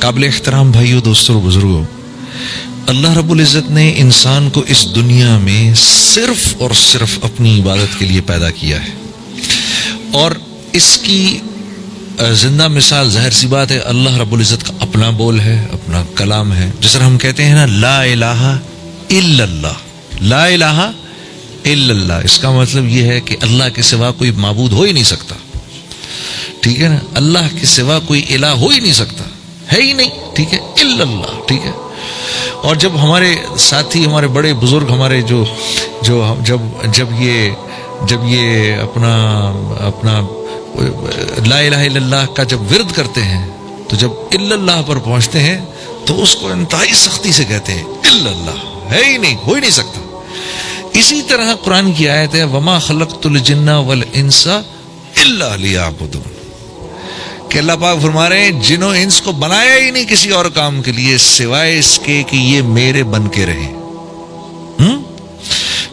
قابل احترام بھائیو، دوستوں اور بزرگوں، اللہ رب العزت نے انسان کو اس دنیا میں صرف اور صرف اپنی عبادت کے لیے پیدا کیا ہے، اور اس کی زندہ مثال ظاہر سی بات ہے اللہ رب العزت کا اپنا بول ہے، اپنا کلام ہے. جس طرح ہم کہتے ہیں نا لا الہ الا اللہ، لا الہ الا اللہ، اس کا مطلب یہ ہے کہ اللہ کے سوا کوئی معبود ہو ہی نہیں سکتا. ٹھیک ہے نا، اللہ کے سوا کوئی الہ ہو ہی نہیں سکتا، ہے ہی نہیں. ٹھیک ہے، الا اللہ. ٹھیک ہے. اور جب ہمارے ساتھی، ہمارے بڑے بزرگ، ہمارے جو جب یہ اپنا لا الہ الا اللہ کا جب ورد کرتے ہیں، تو جب الا اللہ پر پہنچتے ہیں تو اس کو انتہائی سختی سے کہتے ہیں الا اللہ، ہے ہی نہیں، ہو ہی نہیں سکتا. اسی طرح قرآن کی آیت ہے وما خلقت الجن والانس الا لیعبدون، کہ اللہ پاک فرما رہے ہیں جنوں انس کو بنایا ہی نہیں کسی اور کام کے لیے سوائے اس کے کہ یہ میرے بن کے رہیں.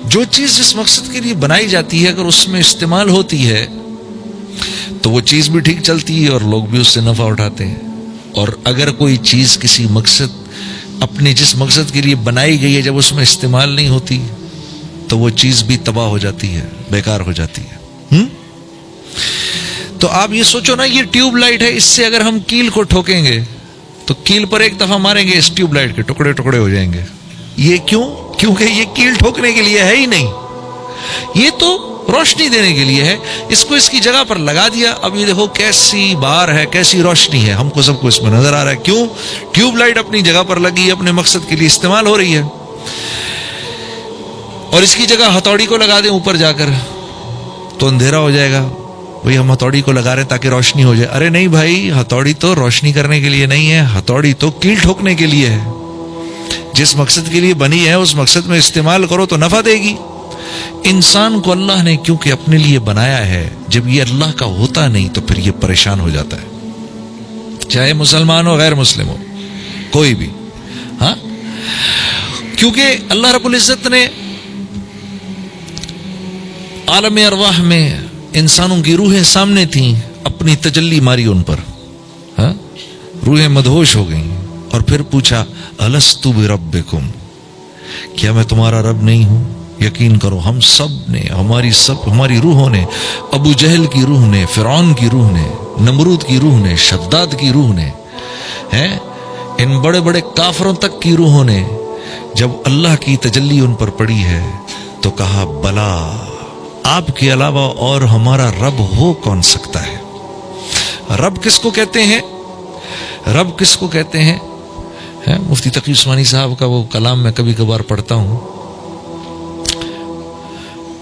جو چیز جس مقصد کے لیے بنائی جاتی ہے اگر اس میں استعمال ہوتی ہے تو وہ چیز بھی ٹھیک چلتی ہے اور لوگ بھی اس سے نفع اٹھاتے ہیں. اور اگر کوئی چیز کسی مقصد، اپنے جس مقصد کے لیے بنائی گئی ہے، جب اس میں استعمال نہیں ہوتی تو وہ چیز بھی تباہ ہو جاتی ہے، بیکار ہو جاتی ہے. تو آپ یہ سوچو نا، یہ ٹیوب لائٹ ہے، اس سے اگر ہم کیل کو ٹھوکیں گے تو کیل پر ایک دفعہ ماریں گے، اس ٹیوب لائٹ کے ٹکڑے ٹکڑے ہو جائیں گے. یہ کیوں؟ کیونکہ یہ کیل ٹھوکنے کے لیے ہے ہی نہیں، یہ تو روشنی دینے کے لیے ہے. اس کو اس کی جگہ پر لگا دیا، اب یہ دیکھو کیسی بہار ہے، کیسی روشنی ہے، ہم کو سب کو اس میں نظر آ رہا ہے. کیوں؟ ٹیوب لائٹ اپنی جگہ پر لگی ہے، اپنے مقصد کے لیے استعمال ہو رہی ہے. اور اس کی جگہ ہتھوڑی کو لگا دیں اوپر جا کر تو اندھیرا ہو جائے گا. بھئی ہم ہتھوڑی کو لگا رہے ہیں تاکہ روشنی ہو جائے. ارے نہیں بھائی، ہتھوڑی تو روشنی کرنے کے لیے نہیں ہے، ہتھوڑی تو کیل ٹھوکنے کے لیے ہے. جس مقصد کے لیے بنی ہے اس مقصد میں استعمال کرو تو نفع دے گی. انسان کو اللہ نے کیونکہ اپنے لیے بنایا ہے، جب یہ اللہ کا ہوتا نہیں تو پھر یہ پریشان ہو جاتا ہے، چاہے مسلمان ہو غیر مسلم ہو، کوئی بھی. ہاں، کیونکہ اللہ رب العزت نے عالم ارواح میں انسانوں کی روحیں سامنے تھیں، اپنی تجلی ماری ان پر. ہاں، روحیں مدہوش ہو گئیں اور پھر پوچھا الست بربکم، کیا میں تمہارا رب نہیں ہوں؟ یقین کرو ہم سب نے، ہماری روحوں نے، ابو جہل کی روح نے، فرعون کی روح نے، نمرود کی روح نے، شداد کی روح نے، ان بڑے بڑے کافروں تک کی روحوں نے جب اللہ کی تجلی ان پر پڑی ہے تو کہا بلا، آپ کے علاوہ اور ہمارا رب ہو کون سکتا ہے؟ رب کس کو کہتے ہیں؟ رب کس کو کہتے ہیں؟ مفتی تقی عثمانی صاحب کا وہ کلام میں کبھی کبھار پڑھتا ہوں.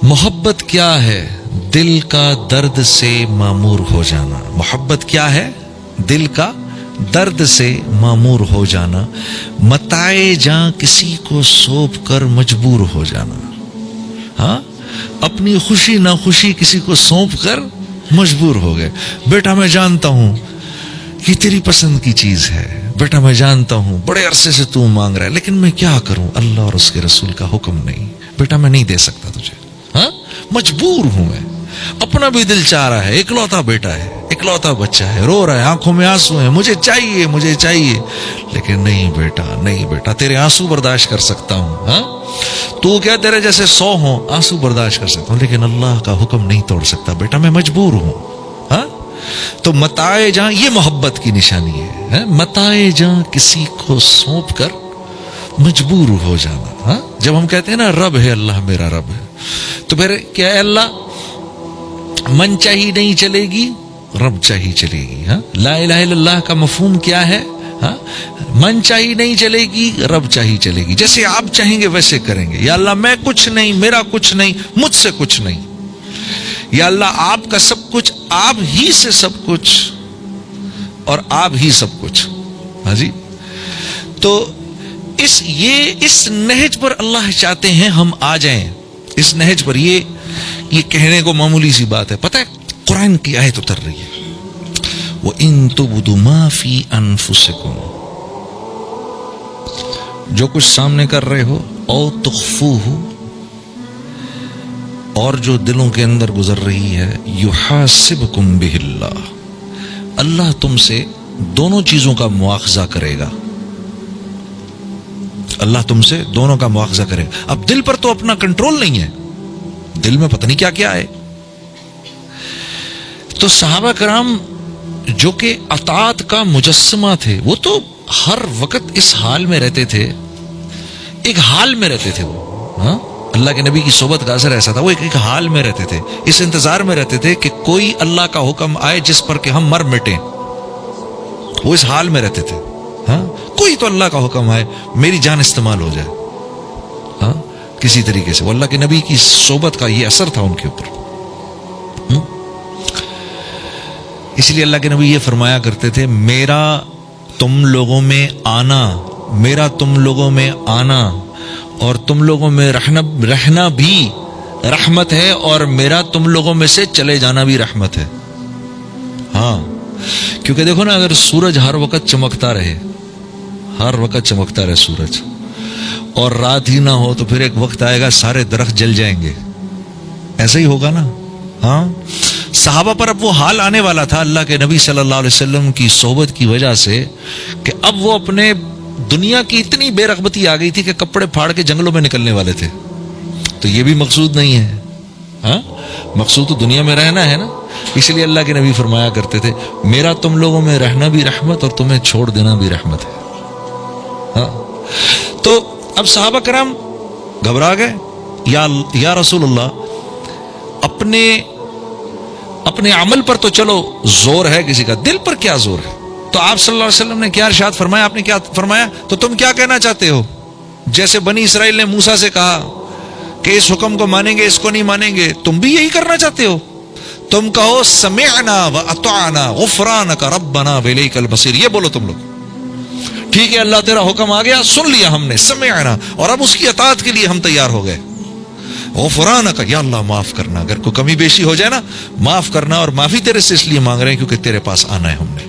محبت کیا ہے؟ دل کا درد سے معمور ہو جانا. محبت کیا ہے؟ دل کا درد سے معمور ہو جانا، متاع جاں کسی کو سونپ کر مجبور ہو جانا. ہاں، اپنی خوشی نہ خوشی کسی کو سونپ کر مجبور ہو گئے. بیٹا میں جانتا ہوں یہ تیری پسند کی چیز ہے، بیٹا میں جانتا ہوں بڑے عرصے سے تو مانگ رہا ہے، لیکن میں کیا کروں، اللہ اور اس کے رسول کا حکم نہیں، بیٹا میں نہیں دے سکتا تجھے. ہاں، مجبور ہوں میں، اپنا بھی دل چاہ رہا ہے، اکلوتا بیٹا ہے، اکلوتا بچہ ہے، رو رہا ہے، آنکھوں میں آنسو ہیں، مجھے چاہیے مجھے چاہیے، لیکن نہیں بیٹا نہیں بیٹا، تیرے آنسو برداشت کر سکتا ہوں. ہاں، تو کیا تیرے جیسے 100 ہوں آنسو برداشت کر سکتا ہوں، لیکن اللہ کا حکم نہیں توڑ سکتا، بیٹا میں مجبور ہوں. ہاں، تو متاع جاں یہ محبت کی نشانی ہے، متاع جاں کسی کو سونپ کر مجبور ہو جانا. ہاں، جب ہم کہتے ہیں نا رب ہے اللہ میرا رب ہے، تو پھر کیا ہے؟ اللہ من چاہی نہیں چلے گی، رب چاہی چلے گی. ہاں، لا الہ الا اللہ کا مفہوم کیا ہے؟ ہاں، من چاہی نہیں چلے گی، رب چاہی چلے گی. جیسے آپ چاہیں گے ویسے کریں گے. یا اللہ میں کچھ نہیں، میرا کچھ نہیں، مجھ سے کچھ نہیں. یا اللہ آپ کا سب کچھ، آپ ہی سے سب کچھ، اور آپ ہی سب کچھ. ہاں جی، تو اس نہج پر اللہ چاہتے ہیں ہم آ جائیں. اس نہج پر یہ کہنے کو معمولی سی بات ہے. پتہ ہے قرآن کی آیت اتر رہی ہے وَإِن تُبْدُوا مَا فِي أَنفُسِكُمْ، جو کچھ سامنے کر رہے ہو، او تخفوہ، اور جو دلوں کے اندر گزر رہی ہے، یحاسبکم بہ اللہ، اللہ تم سے دونوں چیزوں کا مواخذہ کرے گا. اللہ تم سے دونوں کا مواخذہ کرے گا. اب دل پر تو اپنا کنٹرول نہیں ہے, دل میں پتہ نہیں کیا کیا ہے. تو صحابہ کرام جو کہ اطاعت کا مجسمہ تھے, وہ تو ہر وقت اس حال میں رہتے تھے, ایک حال میں رہتے تھے وہ. ہاں, اللہ کے نبی کی صحبت کا اثر ایسا تھا, وہ ایک حال میں رہتے تھے, اس انتظار میں رہتے تھے کہ کوئی اللہ کا حکم آئے جس پر کہ ہم مر مٹیں. وہ اس حال میں رہتے تھے. ہاں, کوئی تو اللہ کا حکم آئے, میری جان استعمال ہو جائے. ہاں, کسی طریقے سے. وہ اللہ کے نبی کی صحبت کا یہ اثر تھا ان کے اوپر. اس لیے اللہ کے نبی یہ فرمایا کرتے تھے, میرا تم لوگوں میں آنا, میرا تم لوگوں میں آنا اور تم لوگوں میں رہنا بھی رحمت ہے, اور میرا تم لوگوں میں سے چلے جانا بھی رحمت ہے. ہاں, کیونکہ دیکھو نا, اگر سورج ہر وقت چمکتا رہے, ہر وقت چمکتا رہے سورج, اور رات ہی نہ ہو, تو پھر ایک وقت آئے گا سارے درخت جل جائیں گے. ایسا ہی ہوگا نا. ہاں, صحابہ پر اب وہ حال آنے والا تھا اللہ کے نبی صلی اللہ علیہ وسلم کی صحبت کی وجہ سے, کہ اب وہ اپنے دنیا کی اتنی بے رغبتی آ گئی تھی کہ کپڑے پھاڑ کے جنگلوں میں نکلنے والے تھے. تو یہ بھی مقصود نہیں ہے. ہاں, مقصود تو دنیا میں رہنا ہے نا. اس لیے اللہ کے نبی فرمایا کرتے تھے, میرا تم لوگوں میں رہنا بھی رحمت اور تمہیں چھوڑ دینا بھی رحمت ہے. ہاں, تو اب صحابہ کرام گھبرا گئے, یا رسول اللہ, اپنے عمل پر تو چلو زور ہے کسی کا, دل پر کیا زور ہے؟ تو آپ صلی اللہ علیہ وسلم نے کیا ارشاد فرمایا, آپ نے کیا فرمایا, تو تم کیا کہنا چاہتے ہو؟ جیسے بنی اسرائیل نے موسیٰ سے کہا کہ اس حکم کو مانیں گے, اس کو نہیں مانیں گے, تم بھی یہی کرنا چاہتے ہو؟ تم کہو سمعنا واطعنا غفرانک ربنا والیک المصیر. یہ بولو تم لوگ, ٹھیک ہے اللہ تیرا حکم آ گیا, سن لیا ہم نے, سمعنا, اور اب اس کی اطاعت کے لیے ہم تیار ہو گئے. غفرانک, یا اللہ معاف کرنا, اگر کوئی کمی بیشی ہو جائے نا معاف کرنا, اور معافی تیرے سے اس لیے مانگ رہے ہیں کیونکہ تیرے پاس آنا ہے ہم نے.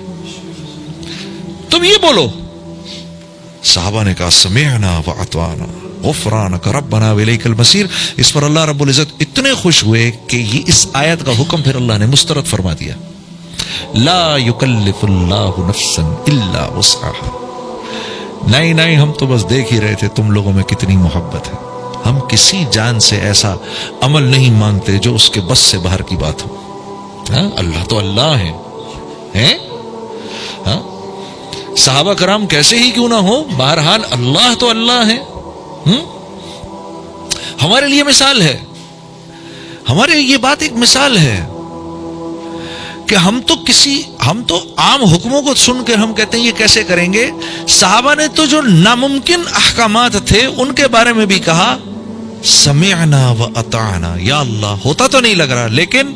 تم یہ بولو. صحابہ نے کہا سمعنا واطعنا غفرانک ربنا والیک المصیر. اس پر اللہ رب العزت اتنے خوش ہوئے کہ یہ اس آیت کا حکم پھر اللہ نے مسترد فرما دیا, لا یکلف اللہ نفسا الا وسعها. نہیں, ہم تو بس دیکھ ہی رہے تھے تم لوگوں میں کتنی محبت ہے, ہم کسی جان سے ایسا عمل نہیں مانگتے جو اس کے بس سے باہر کی بات ہو. ہاں, اللہ تو اللہ ہے. ہاں, صحابہ کرام کیسے ہی کیوں نہ ہو, بہرحال اللہ تو اللہ ہے. ہمارے لیے مثال ہے, ہمارے یہ بات ایک مثال ہے کہ ہم تو عام حکموں کو سن کر ہم کہتے ہیں یہ کیسے کریں گے. صحابہ نے تو جو ناممکن احکامات تھے ان کے بارے میں بھی کہا سمعنا و اطعنا, یا اللہ ہوتا تو نہیں لگ رہا لیکن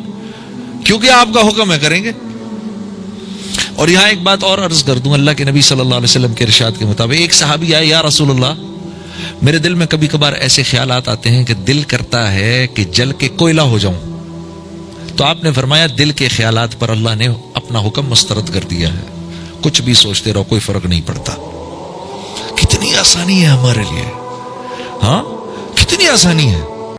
کیونکہ آپ کا حکم ہے کریں گے. اور یہاں ایک بات اور عرض کر دوں, اللہ کے نبی صلی اللہ علیہ وسلم کے ارشاد کے مطابق ایک صحابی آئے, یا رسول اللہ میرے دل میں کبھی کبھار ایسے خیالات آتے ہیں کہ دل کرتا ہے کہ جل کے کوئلہ ہو جاؤں. تو آپ نے فرمایا دل کے خیالات پر اللہ نے اپنا حکم مسترد کر دیا ہے, کچھ بھی سوچتے رہو کوئی فرق نہیں پڑتا. کتنی آسانی ہے ہمارے لیے. ہاں, کتنی آسانی ہے.